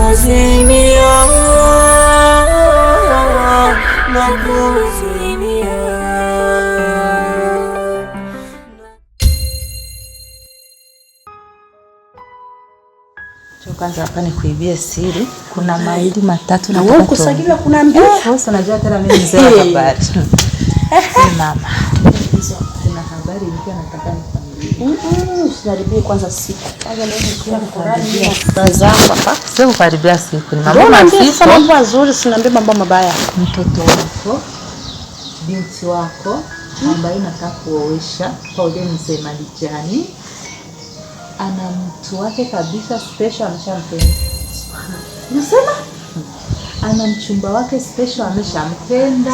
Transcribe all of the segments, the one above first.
nakuzimia, Kwanza hapa ni kuibia siri. Kuna mawili matatu na wewe kusajiliwa kuna mbili. Wewe unajua tena mimi mzee wa habari. Mama. Kuna habari mpya nataka nikwambie. Usiharibie kwanza siku. Kwanza leo nikira kukaribia zangu hapa. Sio kukaribia siku. Ni mambo mazito. Mambo mazuri, sinaambia mambo mabaya. Mtoto wako, binti wako ambaye nataka kuoesha kwa ule mzee Malijani. Ana mtu wake kabisa special ameshampenda. Unasema? Ana mchumba wake special ameshampenda.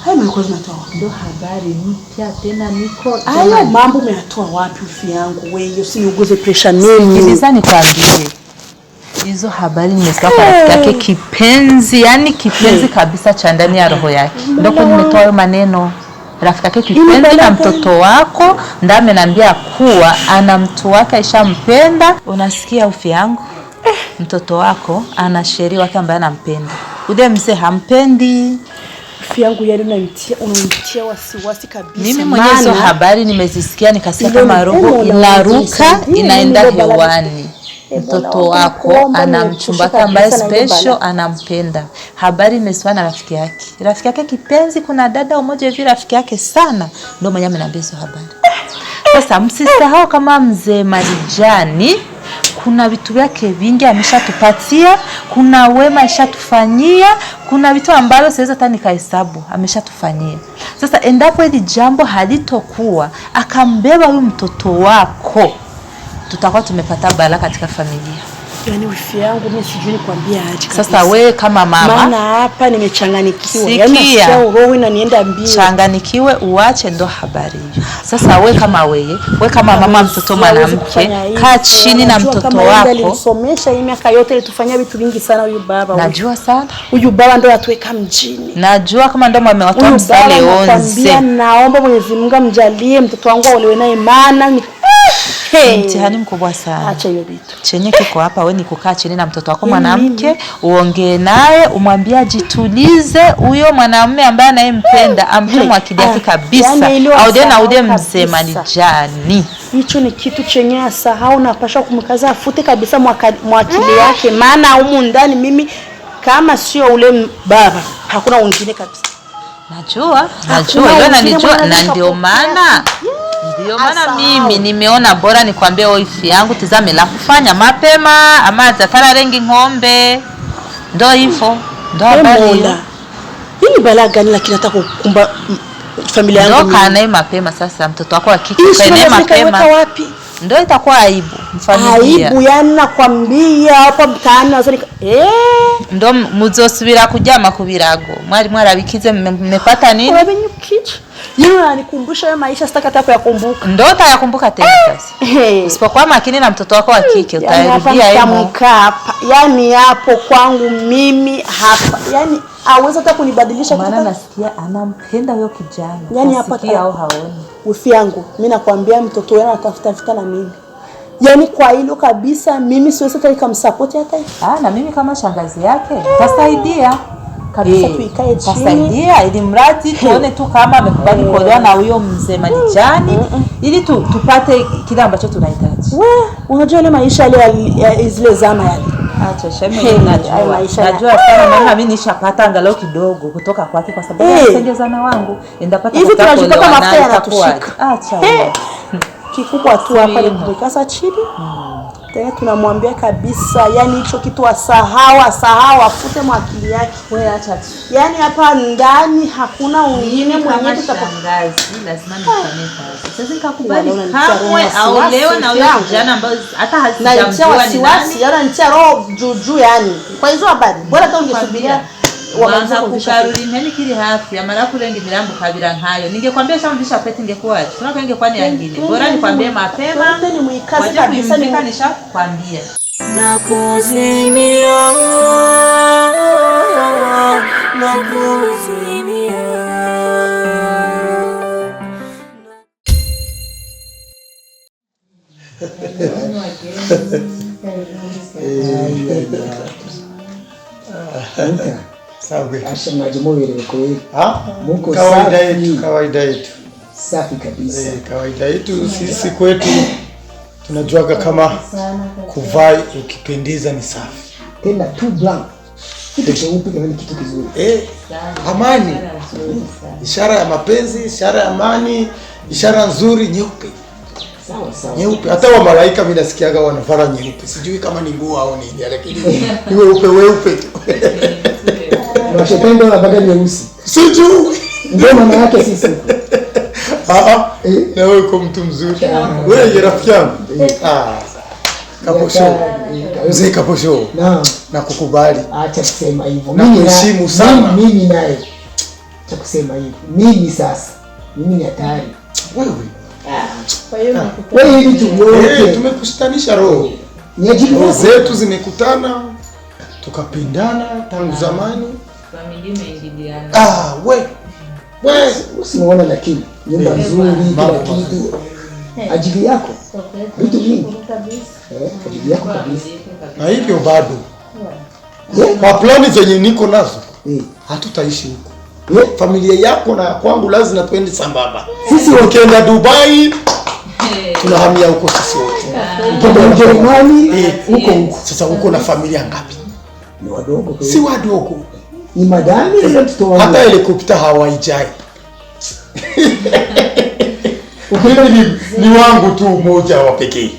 Hayo mlikuwa zinatoa. Ndio habari mpya tena niko. Hayo mambo umeyatoa wapi ufi yangu wewe? Usiniuguze pressure nini? Sikiliza nikwambie. Hizo habari nimesikia kwa rafiki yake kipenzi, yani kipenzi kabisa cha ndani ya roho yake. Ndio kwa nimetoa hayo maneno. Rafiki yake kipenzi na mtoto wako ndio ameniambia kuwa ana mtu wake aishampenda. Unasikia ufi yangu? Mtoto wako ana sheria wake ambaye anampenda. Ule mzee hampendi. Ufi yangu yale unanitia wasiwasi kabisa. Mimi mwenyewe hizo habari nimezisikia nikasikia kama roho inaruka inaenda hewani. Mtoto wako ana mchumba wake ambaye special anampenda. Habari imesiwa na rafiki yake. Rafiki yake kipenzi, kuna dada mmoja hivi rafiki yake sana ndio mwenye ameniambia hizo habari. Sasa msisahau kama mzee Malijani kuna vitu vyake vingi ameshatupatia, kuna wema ameshatufanyia, kuna vitu ambavyo siwezi hata nikahesabu ameshatufanyia. Sasa endapo hili jambo halitokuwa akambeba huyu mtoto wako, tutakuwa tumepata balaa katika familia. Yaani wifi yangu mimi sijui nikwambia aje kabisa. Sasa wewe kama mama, maana hapa nimechanganikiwa. Yaani sio roho inanienda mbio. Changanikiwe uache ndo habari hiyo. Sasa wewe kama mama mtoto mwanamke, kaa chini na mtoto wako. Nilisomesha hii miaka yote ilitufanyia vitu vingi sana huyu baba. Najua sana. Huyu baba ndo atuweka mjini. Najua kama ndo amewatoa msale onze. Naomba Mwenyezi Mungu amjalie mtoto wangu aolewe naye maana mtihani mkubwa sana. Acha hiyo vitu. Chenye kiko hapa wewe ni kukaa chini na mtoto wako mwanamke, uongee naye, umwambie ajitulize, huyo mwanamume ambaye anayempenda ampe mwakili yake kabisa. Au tena ude mzee Malijani. Hicho ni kitu chenye asahau na pasha kumkaza afute kabisa mwakili yake, maana humu ndani mimi kama sio ule baba hakuna wengine kabisa. Najua na ndio maana mimi nimeona bora nikwambie wifi yangu tizame la kufanya mapema ama zatara rengi ng'ombe. Ndio hivyo. Ndio habari. Hii balaa gani lakini nataka kukumba familia yangu. Ndio kana mapema sasa mtoto wako wa kike kaene mapema. Ndio itakuwa aibu mfamilia. Aibu yani nakwambia hapa mtaani wazani ndio muzosubira kujama kubirago. Mwari mwarabikize mmepata nini? Wabenyukicha. Yeye ananikumbusha wewe maisha sitaka hata kuyakumbuka. Ndio utayakumbuka tena sasa. Usipokuwa makini na mtoto wako wa kike utarudia hapo. Yaani hapo kwangu mimi hapa. Yaani hawezi hata kunibadilisha maana nasikia anampenda huyo kijana. Yaani hapa au haoni. Wifi yangu, mimi nakwambia mtoto wenu anatafuta vita na mimi. Yaani kwa hilo kabisa mimi siwezi hata nikamsupport hata. Na mimi kama shangazi yake tasaidia. Kabisa tuikae chini. Tasaidia ili mradi tuone tu kama amekubali kuolewa na huyo mzee Malijani ili tupate kile ambacho tunahitaji. Unajua ile maisha yale zile zama yale. Acha sheme najua sana maana mimi nishapata angalau kidogo kutoka kwake kwa sababu anasengezana wangu endapata hivi tunajipata mafuta yanatushika. Acha kikubwa tu hapa ni kuikasa chini. Tena tunamwambia kabisa yani hicho kitu asahau afute mwakili yake. Wewe acha tu. Yani hapa ndani hakuna wengine mwenyewe tutashangazi lazima nifanye kazi. Sasa nikakubali kamwe aolewe na huyo kijana ambaye hata hazijamjua ni nani. Yana nitia roho juju yani. Kwa hizo habari bora tu ungesubiria waanza kukaruri mpeni kili hafi amara kurenga mirambo kabira nkayo ningekwambia shamba visha pete ingekuwa tunaka ingekuwa ni nyingine bora nikwambie mapema ni muikaze kabisa nikanisha kwambia nakuzimia Sawa. Asha mnajimuelewe kweli. Muko kawaida yetu. Safi kabisa. Kawaida yetu sisi kwetu tunajuaga kama kuvaa ukipendeza ni safi. Tena tu blanc. Kitu cheupe kama ni kitu kizuri. Amani. Ishara ya mapenzi, ishara ya amani, ishara nzuri nyeupe. Sawa. Nyeupe. Hata wa malaika mimi nasikiaga wanavaa nyeupe. Sijui kama ni nguo au nini, lakini ni weupe tu. Na shetani ndo anataka nyeusi. Sijui. Ndio maana yake sisi. Na wewe uko mtu mzuri. Wewe ni rafiki yangu. Kaposho. Mzee Kaposho. Na kukubali. Acha kusema hivyo. Nakuheshimu sana. Mimi naye. Acha kusema hivyo. Mimi sasa. Mimi ni hatari. Wewe. Kwa hiyo wewe hivi tu tumekutanisha roho. Roho zetu zimekutana. Tukapendana tangu zamani. Familia imeingiliana. Wewe usimuona lakini nyumba nzuri kila kitu. Ajili yako. Vitu vingi. Ajili yako kabisa. Na hivyo bado. Kwa plani zenye niko nazo. Hatutaishi huko. Familia yako na kwangu lazima tuende sambamba. Sisi wakienda Dubai tunahamia huko sisi wote. Kwa Germany huko. Sasa uko na familia ngapi? Ni wadogo. Si wadogo. Ni madami ndio tutoa. Hata helikopta hawaijai. Ni wangu tu mmoja wa pekee.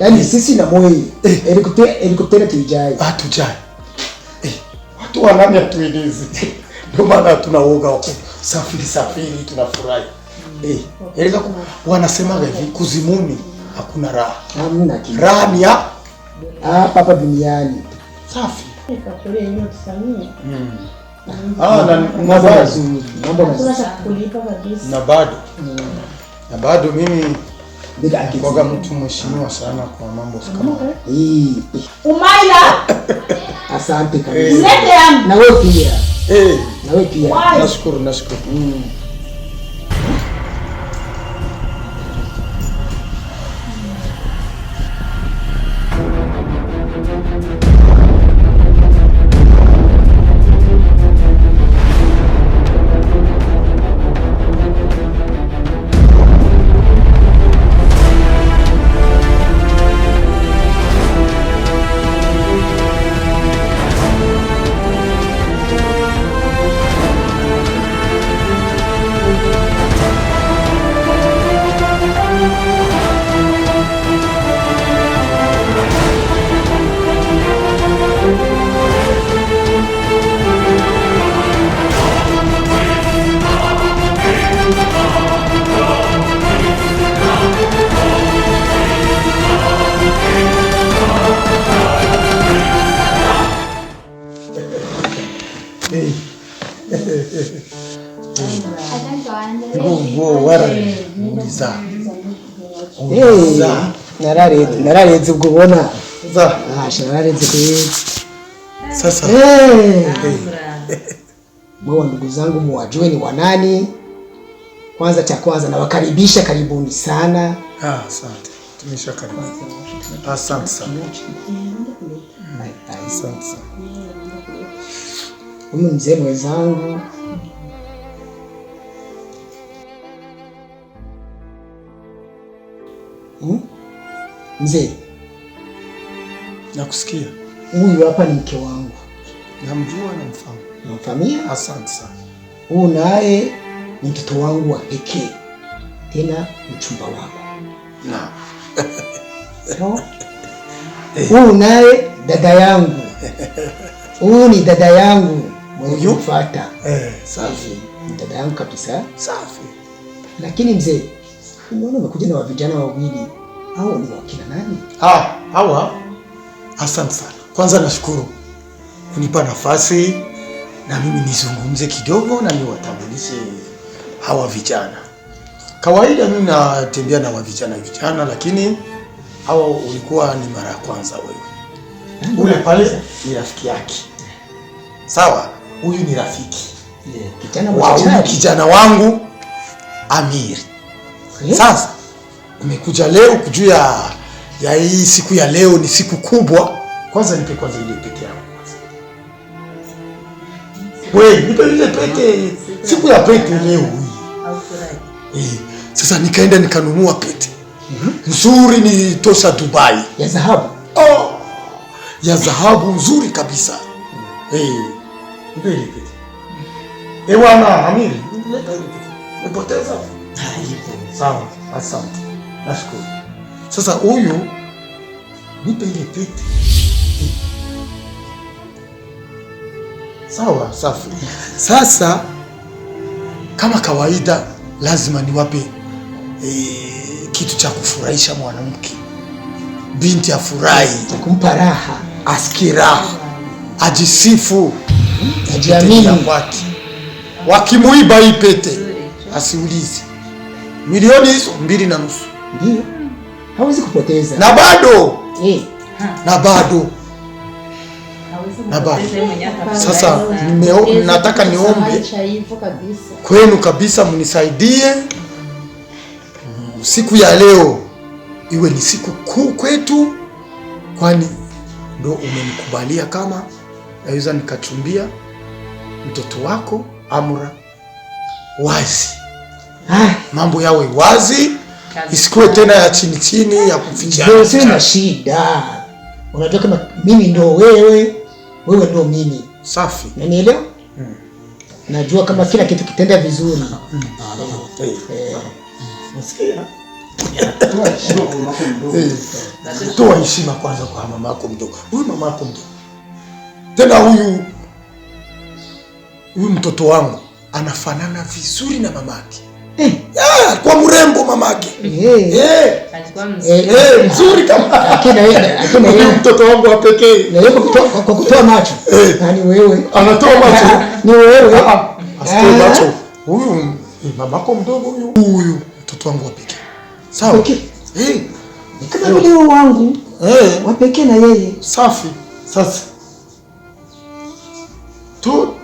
Yaani sisi na moyo. Helikopta tuijai. Hatujai. Watu wanamia tuilizi. Ndio maana tunaoga huko. Safiri tunafurahi. Eleza wanasemaga hivi kuzimuni hakuna raha. Hamna kitu. Raha ni hapa duniani. Safi. Ikakulia hiyo tusamie. Na bado kulipa kabisa. Na bado mimi kwa mtu mheshimiwa sana kwa mambo kama Umaila. Asante kabisa. Na wewe pia. Na wewe pia. Nashukuru. Narareze ubwo ubona narareze kweli sasa. Mwa ndugu zangu muwajue ni wanani. Kwanza cha kwanza nawakaribisha, karibuni sana. Asante. Tumeshakaribia. Asante sana. Asante sana. Huyu mzee mwenzangu. Mzee. Nakusikia. Huyu hapa ni mke wangu. Namjua na mfahamu. Unamfahamia? Asante sana. Huyu naye ni mtoto wangu wa pekee. Tena mchumba wako. Huyu naye dada yangu. Huyu ni dada yangu mwenye kufuata. Safi. Ni dada yangu kabisa. Safi. Lakini mzee, unaona umekuja na vijana wawili. Hao ni wakina nani? Hawa. Asante sana. Kwanza nashukuru kunipa nafasi na mimi nizungumze kidogo na niwatambulishe hawa vijana. Kawaida mimi natembea na vijana lakini hawa ulikuwa ni mara ya kwanza wewe. Ule pale ni rafiki yake. Sawa? Huyu ni rafiki. Kijana wangu Amiri. Sasa umekuja leo kujua ya hii siku ya leo ni siku kubwa Kwanza nipe kwanza ile pete yangu kwanza. Wewe nipe ile pete. Siku ya pete leo hii. Sasa nikaenda nikanunua pete. Nzuri ni tosa Dubai. Ya dhahabu. Oh. Ya dhahabu nzuri kabisa. Nipe ile pete. Bwana Amiri, leta ile pete. Umepoteza? Sawa, asante. Nashukuru. Sasa huyu nipe ile pete. Sawa, safi. Sasa kama kawaida lazima niwape kitu cha kufurahisha mwanamke. Binti afurahi, kumpa raha, asikie raha, ajisifu, ajiamini. Wakimuiba hii pete asiulize. Milioni hizo 2.5. Ndio. Hawezi kupoteza. Na bado. Na bado. Sasa nataka niombe kwenu kabisa mnisaidie. Siku ya leo iwe ni siku kuu kwetu, kwani ndo umenikubalia kama naweza nikachumbia mtoto wako Amra wazi. Mambo yawe wazi, isikuwe tena ya chini chini ya kuficha. Sina shida. Unajua kama mimi ndo wewe, wewe ndo mimi. Safi. Unanielewa? Najua kama kila kitu kitenda vizuri. Nasikia. Toa heshima kwanza kwa mama yako mdogo. Huyu mama yako mdogo. Tena huyu mtoto wangu anafanana vizuri na mamake. Kwa mrembo mamake. Mzuri kama. Lakini mtoto wangu wa pekee. Na yuko kwa kutoa macho. Yaani wewe anatoa macho. Ni wewe. Asitoe macho. Huyu mamako mdogo huyu mtoto wangu wa pekee. Sawa. Kama vile wangu. Wa pekee na yeye. Safi. Sasa tu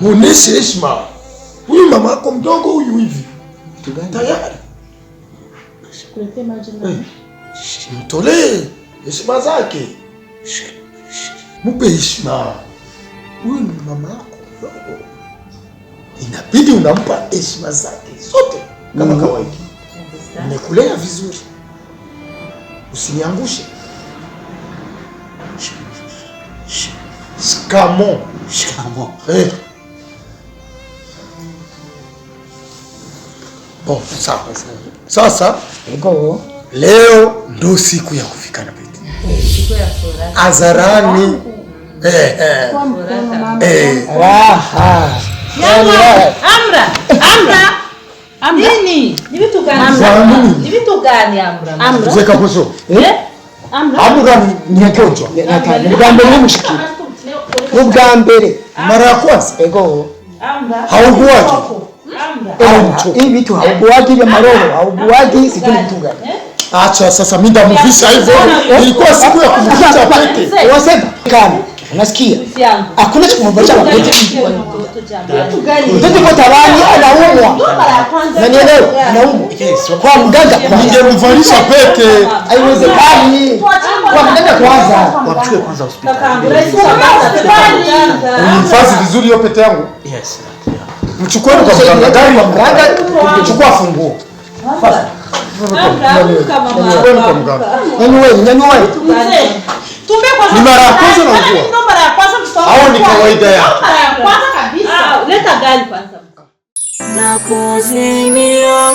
muoneshe heshima. Huyu mama yako mdogo huyu hivi. Tayari. Shukrete majina. Mtolee heshima zake. Mupe heshima. Huyu ni mama yako mdogo. Inabidi unampa heshima zake zote kama kawaida. Nimekulea vizuri. Usiniangushe. Shikamo. Sawa. Sasa leo ndo siku ya kufika na pete. Siku ya furaha. Azarani. Raha. Amra. Nini? Ni vitu gani? Ni vitu gani Amra? Zeka posho. Amra ni mgonjwa. Mbele mshiki. Mbele. Mara ya kwanza. Amra. Hauguaje? Hii vitu hauguaje vya maroho, hauguaje sijui vitu gani. Acha sasa mimi ndamvisha hivyo. Ilikuwa siku ya kumvisha pete. Wasema kama unasikia? Hakuna cha kumvisha pete. Mtoto kwa tabani anaumwa. Unanielewa? Anaumwa. Kwa mganga ningemvalisha pete. Haiwezekani. Kwa mganga kwanza. Wachukue kwanza hospitali. Unihifadhi vizuri hiyo pete yangu? Yes. Mchukue kwa mganga. Gari wa mganga. Chukua funguo. Ni mara ya kwanza naugua. Hao ni kawaida yake. Leta gari kwanza. Nakuzimia.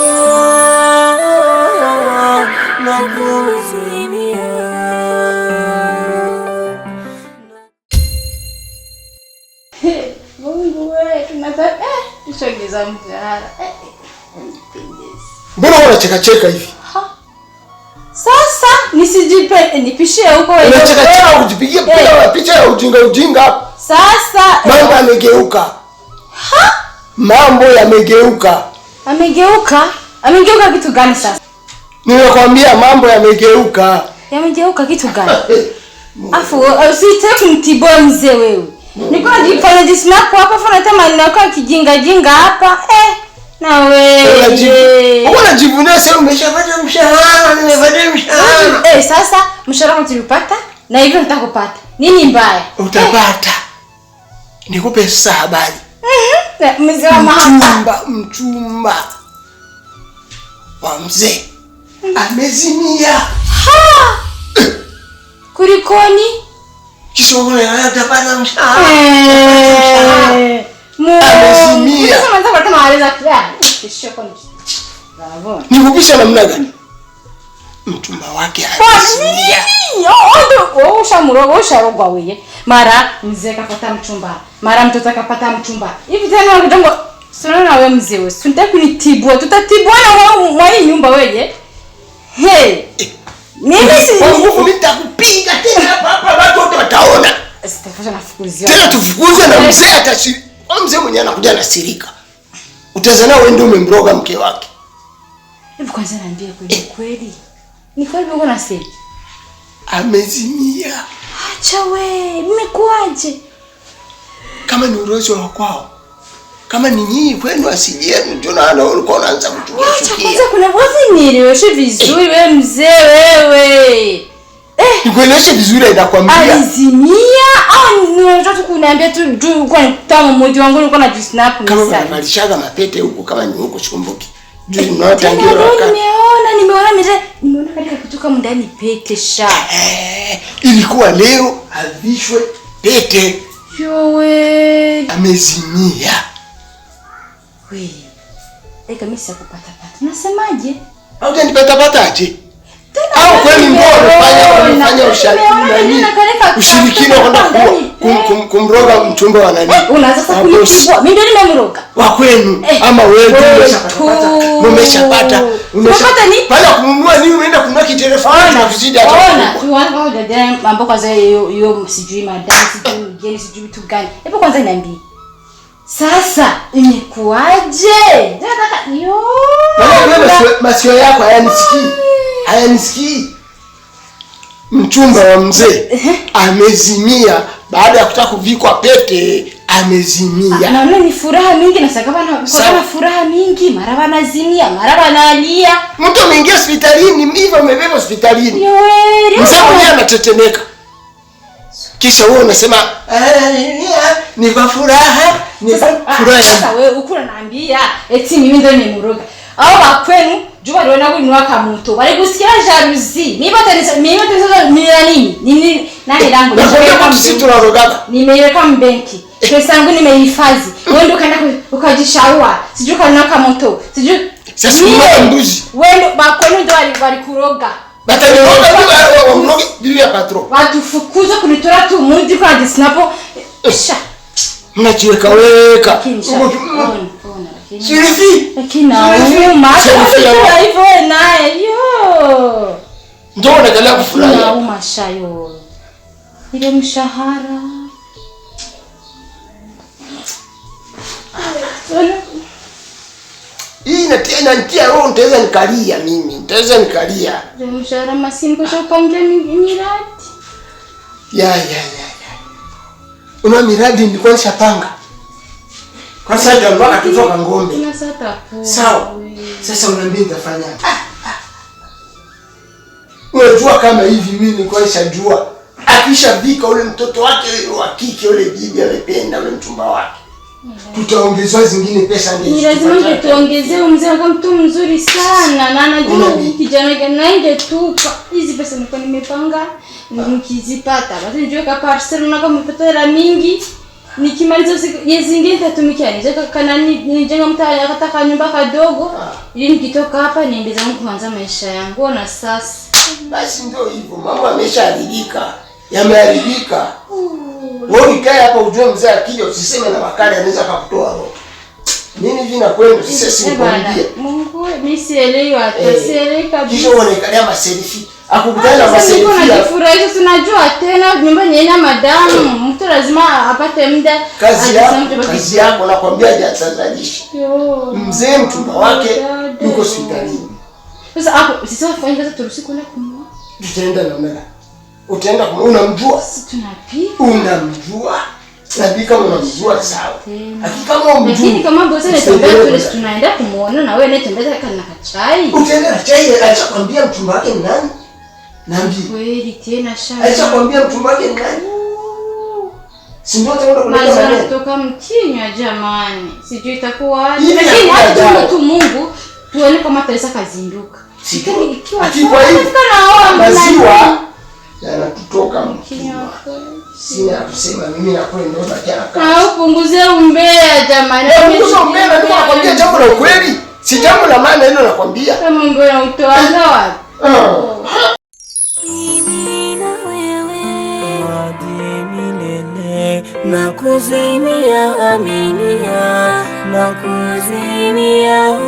Mungu wewe, tunataka tuchongeza mshahara. Mbona unacheka hivi? Sasa nisijipe nipishie huko wewe. Unacheka ujipigie picha ya ujinga. Sasa mambo yamegeuka. Mambo yamegeuka. Amegeuka kitu gani sasa? Ninakwambia mambo yamegeuka. Yamegeuka kitu gani? Afu usitaki mtiboe mzee wewe. Niko najifanya jisnapo hapa fana tama ninaka kijinga hapa. Na wewe. unajivunia sasa umeshapata mshahara, nimepata mshahara. Sasa mshahara tulipata na hivyo nitakupata. Nini mbaya? Utapata. Nikupe sasa habari. Mzee wa mahaba. Mchumba wa mzee amezimia. Kulikoni? Kisogole atapata mshahara. Amezimia. Sasa mnataka kama aleza fulani. Kisho kwa bravo. Nikupisha namna gani? Mchumba wake amezimia. Wewe usharogwa wewe. Mara mzee kapata mchumba. Mara mtoto kapata mchumba. Hivi tena unakujongo sio na wewe mzee wewe. Unataka kunitibua. Tutatibwana mwa hii nyumba wewe. Hey. Mimi si nitakupiga tena hapa watu wote wataona. Sitafanya nafukuzia. Tena tufukuze na mzee atashiriki. Mzee mwenyewe anakuja na sirika. Utazana wewe ndio umemroga mke wake. Hebu kwanza niambie kweli. Ni kweli uko na siri? Amezimia. Acha we, mmekuaje? Kama ni urozi wa kwao. Kama ni nyinyi kwenu asije ndio naona ulikuwa unaanza kutukia. Kwanza kuna wazi nieleweshe vizuri wewe mzee wewe. Nikueleweshe vizuri inakwambia. Alizimia au ni unataka kuniambia tu kwa tamu mmoja wangu nilikuwa na snap msana. Kama unalishaga mapete huko kama ni huko sikumbuki. Ndio unaotangia wakati. Nimeona katika kutoka ndani pete sha. Ilikuwa leo avishwe pete. Yowe. Amezimia. Wewe. Kama sikupata pata. Nasemaje? Au utanipata aje? Au kwani mbona unafanya ushirikina kwenda kumroga mchumba wa nani? Unaanza sasa kunitibua. Mimi ndio nimemroga. Wa kwenu ama wewe umeshapata. Umeshapata nini? Pale kununua nini unaenda kununua kitelefoni na kuzidi hata. Ona, tuanza kwa dada mambo kwanza hiyo sijui madansi tu, geni sijui vitu gani. Hebu kwanza niambie. Sasa imekuaje? Nataka yo. Wewe masio yako hayanisikii. Mchumba wa mzee amezimia baada ya kutaka kuvikwa pete, amezimia. Naona ni furaha mingi na sasa kuna furaha mingi, mara wanazimia, mara wanalia. Mtu ameingia hospitalini, hivyo umebeba hospitalini. Mzee mwenyewe anatetemeka. Kisha wewe unasema ni kwa furaha, ni furaha. Sasa wewe uko unaniambia eti mimi ndio nimemroga. Au wakwenu jua ndio na kunwaka moto. Wale kusikia jalousie. Mimi sasa nini? Nani langu? Nimeweka mbenki. Pesa yangu nimehifadhi. Wewe ndio kaenda ukajishaua. Sijui kanaka moto. Sijui. Sasa ni mbuzi. Wewe ndio bakwenu ndio walikuroga. Bataniroga wa mroga bibi ya patron. Watu fukuza kunitora tu mundi kwa disnapo. Sha. Mnajiweka weka. Sirifi. Lakini nauma. Hivyo naye yo. Ndio unaendelea kufurahi. Nauma shayo. Ile mshahara. Hii inatia roho nitaweza nikalia mimi. Nitaweza nikalia. Ile mshahara masini kwa kupanga miradi. Ya. Una miradi nilikuwa nishapanga. Kwa sasa ndio mpaka tutoka ngombe. Sawa. Sasa unaambia nitafanya. Unajua kama hivi mimi nilikuwa nishajua akishavika ule mtoto wake wa kike ule bibi amependa ule mchumba wake. Tutaongezwa zingine pesa ndio. Ni lazima tuongezee mzee kama mtu mzuri sana na anajua kijana gani ingetupa. Hizi pesa nilikuwa nimepanga nikizipata. Basi nijue kama parcel na kama mpotera mingi. Nikimaliza zingine tatumikia nijeka kanani nijenga mtaa akataka nyumba kadogo ili nikitoka hapa niende zangu kuanza maisha yangu na sasa basi ndio hivyo mambo yameshaharibika yameharibika. Wewe ukae hapa ujue mzee akija usiseme na makali anaweza kukutoa roho. Nini vina kwenda sisi nikwambie. Mungu mimi sielewi hata sielewi kabisa. Kisha unaangalia maselfie. Akukutana na maselfie. Sasa niko najifurahisha tunajua tena nyumba yenyewe madamu mtu lazima apate muda. Kazi yako nakwambia hajatazalisha. Mzee mchumba wake yuko hospitalini. Sasa hapo sisi wafanye kazi turuhusi kwenda kumwona. Tutaenda na mera. Utaenda kumwona unamjua? Sisi tunapika. Unamjua? Na kama unamjua sawa. Hakika kama umjui. Lakini kama bosi anatembea tunaenda kumuona na wewe unatembea kana kachai. Utaenda na chai, alichakwambia mchumba wake ni nani? Naambia. Kweli tena shamba. Alichakwambia mchumba wake ni nani? Si ndio utaenda kuleta maneno. Kutoka mkinywa jamani. Sijui itakuwa aje. Lakini hata tu Mungu tuone kama ataweza kazinduka. Sikani ikiwa maziwa yanatutoka mkinywa. Sina kusema mimi na kwenda ndo jana. Upunguze umbea jamani. Upunguze umbea na nakwambia jambo la ukweli. Si jambo la maana hilo nakwambia. Kama Mungu anautoanga wapi? Mimi na wewe hadi milele nakuzimia aminia nakuzimia